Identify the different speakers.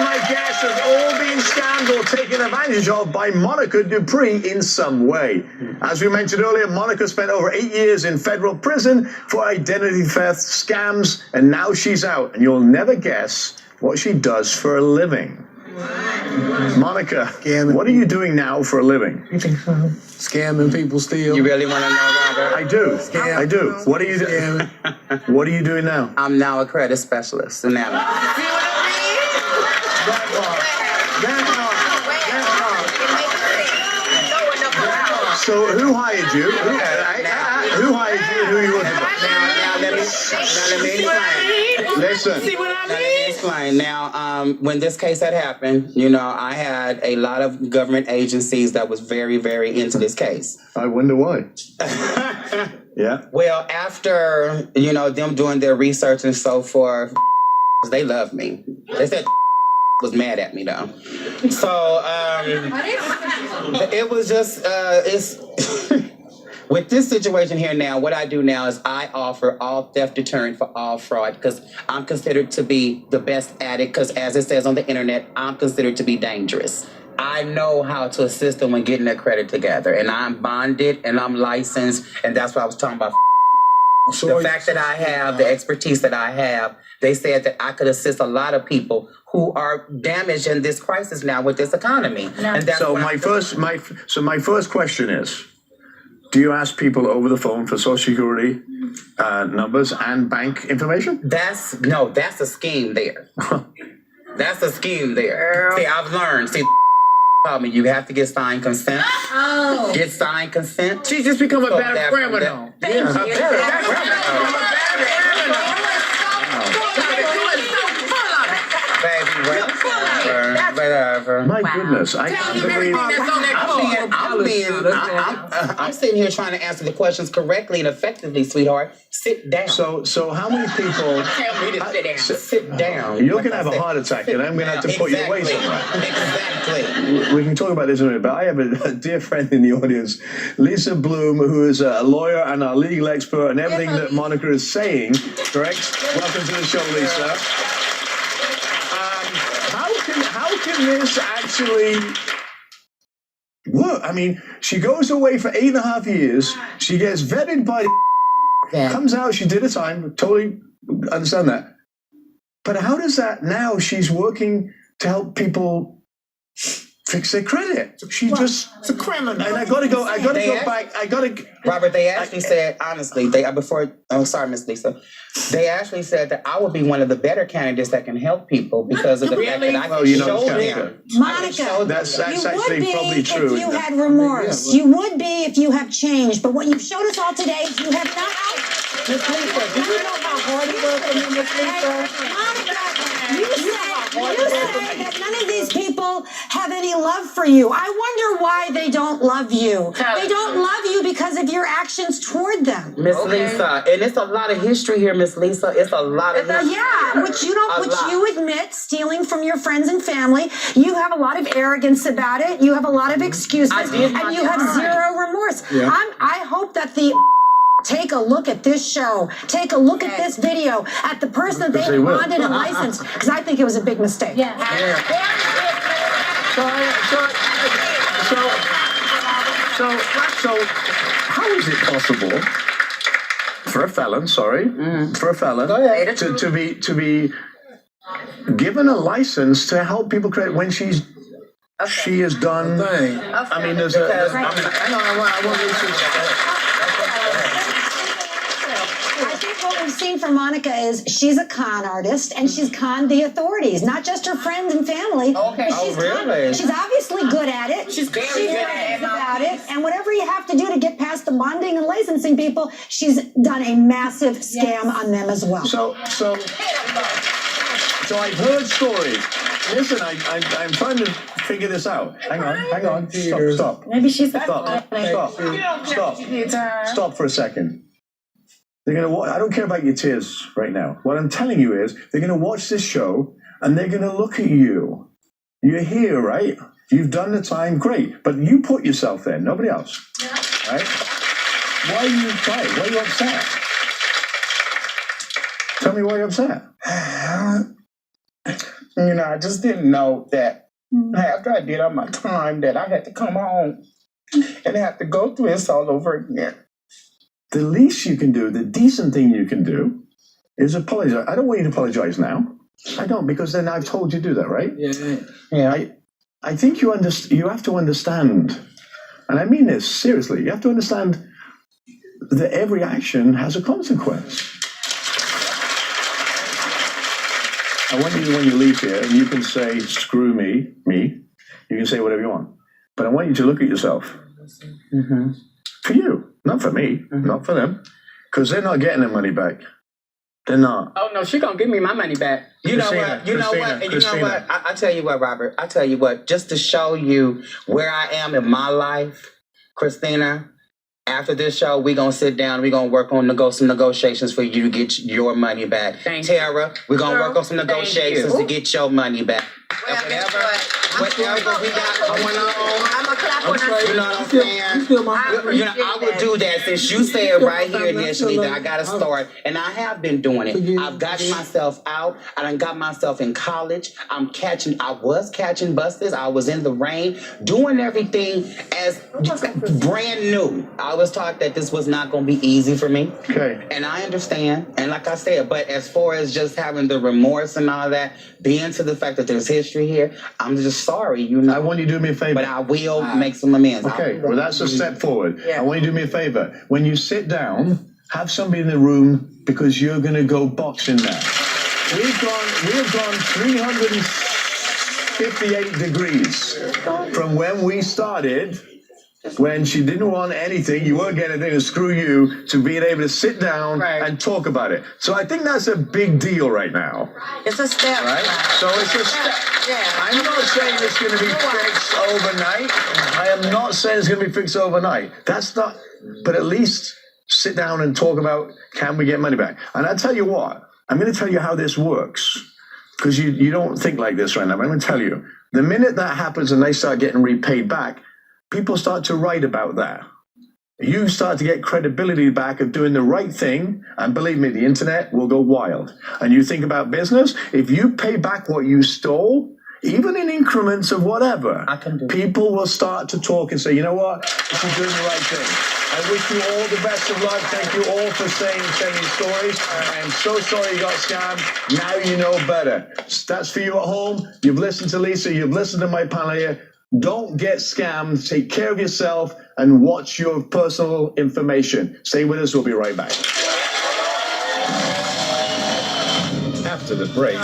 Speaker 1: my guests have all been scammed or taken advantage of by Monica Dupree in some way. As we mentioned earlier, Monica spent over 8 years in federal prison for identity theft scams, and now she's out. And you'll never guess what she does for a living. Monica, what are you doing now for a living?
Speaker 2: You think so? Scamming people still.
Speaker 3: You really want to know, Robert?
Speaker 1: I do. I do. What are you doing? What are you doing now?
Speaker 3: I'm now a credit specialist. And now,
Speaker 1: So who hired you? Who hired you? Who are you working for?
Speaker 3: now let me explain.
Speaker 1: Listen.
Speaker 3: See what I mean? Let me explain. Now, when this case had happened, I had a lot of government agencies that was very, very into this case.
Speaker 1: I wonder why. Yeah.
Speaker 3: Well, after, them doing their research and so forth, they loved me. They said was mad at me, though. So, it was just, with this situation here now, what I do now is I offer all theft deterrent for all fraud because I'm considered to be the best at it because, as it says on the internet, I'm considered to be dangerous. I know how to assist them when getting their credit together, and I'm bonded and I'm licensed, and that's what I was talking about. The fact that I have the expertise that I have, they said that I could assist a lot of people who are damaged in this crisis now with this economy. And that's
Speaker 1: so my first question is, do you ask people over the phone for Social Security numbers and bank information?
Speaker 3: That's a scheme there. That's a scheme there. See, I've learned. See, told me you have to get signed consent. Oh. Get signed consent.
Speaker 2: She's just become a better criminal.
Speaker 3: Thank you. Whatever.
Speaker 1: My goodness, I can't believe
Speaker 3: I'm sitting here trying to answer the questions correctly and effectively, sweetheart. Sit down.
Speaker 1: So how many people?
Speaker 3: Tell me to sit down. Sit down.
Speaker 1: You're gonna have a heart attack, and I'm gonna have to put you away somewhere.
Speaker 3: Exactly.
Speaker 1: We can talk about this in a minute, but I have a dear friend in the audience, Lisa Bloom, who is a lawyer and a legal expert, and everything that Monica is saying. Correct. Welcome to the show, Lisa. How can this actually work? I mean, she goes away for 8.5 years. She gets vetted by comes out, she did a time, totally understand that. But how does that now she's working to help people fix their credit? It's a criminal. And I gotta go back.
Speaker 3: Robert, they actually said, honestly, sorry, Miss Lisa. They actually said that I would be one of the better candidates that can help people because of the fact that I can show them.
Speaker 4: Monica,
Speaker 1: that's
Speaker 4: you
Speaker 1: actually
Speaker 4: would
Speaker 1: probably
Speaker 4: be
Speaker 1: true.
Speaker 4: if you had remorse. You would be if you have changed. But what you've showed us all today, you have not.
Speaker 2: Miss Lisa, do you know how hard it was for me, Miss Lisa?
Speaker 4: Monica, you say that none of these people have any love for you. I wonder why they don't love you. They don't love you because of your actions toward them.
Speaker 3: Miss Lisa, and it's a lot of history here, Miss Lisa. It's a lot of history.
Speaker 4: Yeah, which you admit, stealing from your friends and family. You have a lot of arrogance about it. You have a lot of excuses, and you have zero remorse.
Speaker 1: Yeah.
Speaker 4: I hope that the take a look at this show. Take a look at this video at the person that they bonded and licensed, because I think it was a big mistake.
Speaker 1: So how is it possible for a felon, to be given a license to help people create when she has done? I mean, there's hang on, I want to.
Speaker 4: What we've seen from Monica is she's a con artist, and she's conned the authorities, not just her friends and family.
Speaker 3: Okay.
Speaker 4: Really? She's obviously good at it. She's very good at it. And whatever you have to do to get past the bonding and licensing people, she's done a massive scam on them as well.
Speaker 1: So I've heard stories. Listen, I'm trying to figure this out. Hang on. Stop.
Speaker 4: Maybe she's
Speaker 1: Stop for a second. They're going to. I don't care about your tears right now. What I'm telling you is they're going to watch this show and they're going to look at you. You're here, right? You've done the time, great. But you put yourself there, nobody else. Yeah. Right? Why are you crying? Why are you upset? Tell me why you're upset.
Speaker 2: I just didn't know that after I did all my time that I had to come home and have to go through this all over again.
Speaker 1: The least you can do, the decent thing you can do, is apologize. I don't want you to apologize now. I don't, because then I've told you to do that, right?
Speaker 2: Yeah.
Speaker 1: I think you have to understand, and I mean this seriously, you have to understand that every action has a consequence. I want you, when you leave here, and you can say, screw me, you can say whatever you want. But I want you to look at yourself.
Speaker 2: Mm-hmm.
Speaker 1: For you, not for me, not for them. Because they're not getting their money back. They're not.
Speaker 2: Oh, no, she gonna give me my money back.
Speaker 3: You know what? You know what? I tell you what, Robert. I tell you what. Just to show you where I am in my life, Christina. After this show, we're going to sit down. We're going to work on some negotiations for you to get your money back. Tara, we're going to work on some negotiations to get your money back.
Speaker 5: Well,
Speaker 3: Whatever we got going on,
Speaker 5: I'm gonna clap on her.
Speaker 3: you know what I'm saying? I will do that since you said right here initially that I got to start, and I have been doing it. I've gotten myself out. I done got myself in college. I was catching buses. I was in the rain, doing everything as brand new. I was taught that this was not going to be easy for me.
Speaker 1: Okay.
Speaker 3: And I understand. And like I said, but as far as just having the remorse and all that, being to the fact that there's history here, I'm just sorry,
Speaker 1: I want you to do me a favor.
Speaker 3: But I will make some amends.
Speaker 1: Okay, well, that's a step forward. I want you to do me a favor. When you sit down, have somebody in the room because you're going to go boxing now. We've gone 358 degrees from when we started, when she didn't want anything, you weren't getting anything, to screw you, to being able to sit down and talk about it. So I think that's a big deal right now.
Speaker 5: It's a step.
Speaker 1: Right? So it's a step.
Speaker 5: Yeah.
Speaker 1: I'm not saying it's going to be fixed overnight. I am not saying it's going to be fixed overnight. That's not, but at least sit down and talk about, can we get money back? And I tell you what, I'm going to tell you how this works, because you don't think like this right now. But I'm going to tell you, the minute that happens and they start getting repaid back, people start to write about that. You start to get credibility back of doing the right thing, and believe me, the internet will go wild. And you think about business, if you pay back what you stole, even in increments of whatever, people will start to talk and say, you know what, she's doing the right thing. I wish you all the best of luck. Thank you all for saying your stories. I am so sorry you got scammed. Now you know better. That's for you at home. You've listened to Lisa. You've listened to my panel here. Don't get scammed. Take care of yourself and watch your personal information. Stay with us. We'll be right back. After the break.